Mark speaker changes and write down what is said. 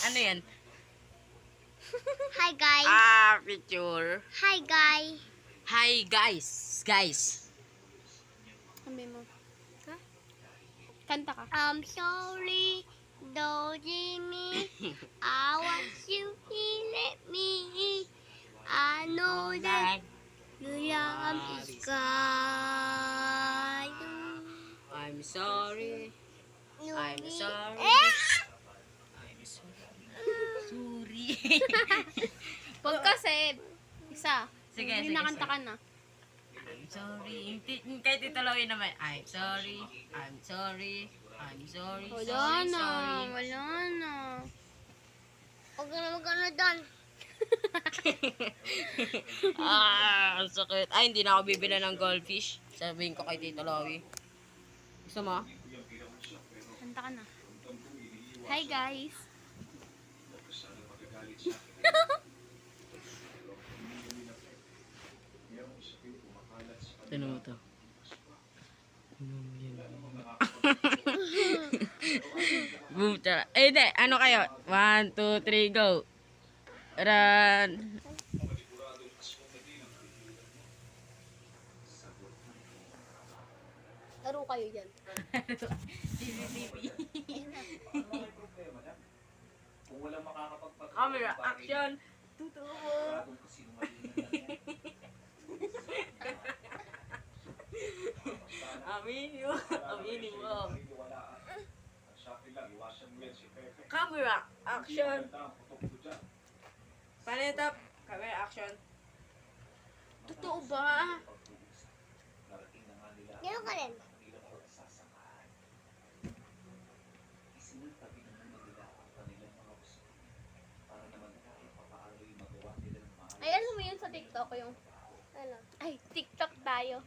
Speaker 1: Ano yan?
Speaker 2: Hi guys.
Speaker 1: Picture.
Speaker 2: Hi guys.
Speaker 1: Hi guys. Guys.
Speaker 3: Sabi mo. Ha? Kanta ka.
Speaker 2: I'm sorry, don't leave me. I want you to let me. I know that you love me sky.
Speaker 1: I'm sorry. I'm sorry. I'm sorry. Sorry.
Speaker 3: Pag kasi, isa.
Speaker 1: Sige,
Speaker 3: Hindi
Speaker 1: sige,
Speaker 3: nakanta
Speaker 1: sige.
Speaker 3: ka na.
Speaker 1: I'm sorry. Kay Tito Loy naman. I'm sorry. I'm sorry. I'm sorry.
Speaker 3: Wala
Speaker 1: Sorry,
Speaker 3: na.
Speaker 1: sorry.
Speaker 3: Wala na.
Speaker 2: Huwag na magano doon.
Speaker 1: Ang sakit. Ay, hindi na ako bibila ng goldfish. Sabihin ko kay Tito Loy. Gusto mo?
Speaker 3: Kanta ka na. Hi guys.
Speaker 1: Tinan mo to. Boom, tara. Eh, hindi. Ano kayo? 1, 2, 3, go. Run.
Speaker 3: Laro kayo dyan.
Speaker 1: Camera, action. Totoo mo. Aminin mo. Camera, action. Paano ito? Camera, action. Totoo ba?
Speaker 2: Gano'n ka rin.
Speaker 3: Ay, alam mo yun sa TikTok yung...
Speaker 2: Ano?
Speaker 3: Ay, TikTok tayo.